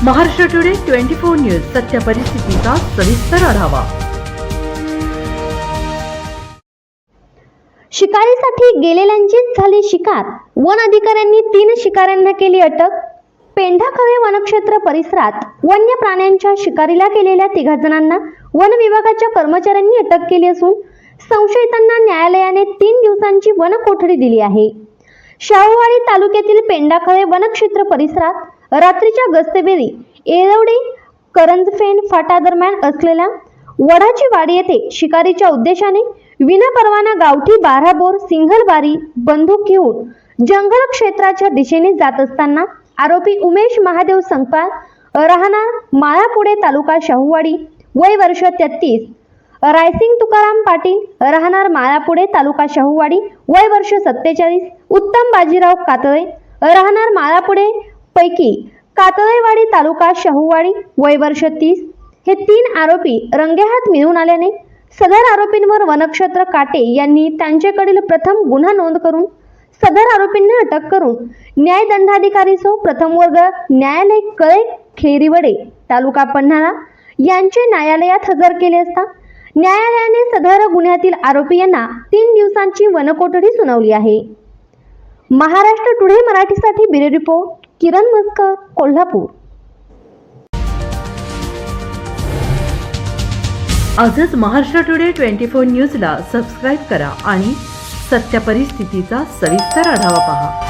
Maharashtra today 24 news सत्य परिस्थितीचा सविस्तर आढावा। शिकारीसाठी गेलेल्यांचीच झाली शिकार। वन अधिकाऱ्यांनी 3 शिकाऱ्यांना केली अटक। पेंढाखळे वनक्षेत्र परिसरात वन्य प्राण्यांच्या शिकारीला केलेल्या 3 जणांना वन विभागाच्या कर्मचाऱ्यांनी अटक केली असून संशयितांना न्यायालयाने 3 दिवसांची वन कोठडी दिली आहे। शाहूवाडी तालुक्यातील पेंढाखळे वनक्षेत्र परिसरात रात्रीच्या गस्तीवेळी येरवडे करंजफेन फाटा दरम्यान असलेल्या वडाची वाडी येथे शिकारीच्या उद्देशाने विनापरवाना गावठी 12 बोर सिंगल बारी बंदूक घेऊन जंगल क्षेत्राच्या दिशेने जात असताना आरोपी उमेश महादेव संकपाळ राहणार माळापुणे तालुका शाहूवाडी वय वर्ष 33, रायसिंग तुकाराम पाटील राहणार माळापुणे तालुका शाहूवाडी वय वर्ष 47, उत्तम बाजीराव कातळे राहणार माळापुणे पैकी कातळेवाडी तालुका शाहूवाडी वय वर्ष 30 हे 3 आरोपी रंगेहात मिळून आल्याने सदर आरोपींवर वनक्षेत्र काटे यांनी त्यांच्याकडील प्रथम गुन्हा नोंद करून सदर आरोपींना अटक करून न्यायदंडाधिकारी सो प्रथम वर्ग न्यायालय कळे खेरीवडे तालुका पन्हाळा यांचे न्यायालयात हजर केले असता न्यायालयाने सदर गुन्ह्यातील आरोपी यांना 3 दिवसांची वनकोठडी सुनावली आहे। महाराष्ट्र टुडे मराठीसाठी ब्युरो रिपोर्ट किरण मस्कर, कोल्हापूर। आजच महाराष्ट्र टुडे 24 न्यूजला सबस्क्राईब करा आणि सत्य परिस्थितीचा सविस्तर आढावा पहा।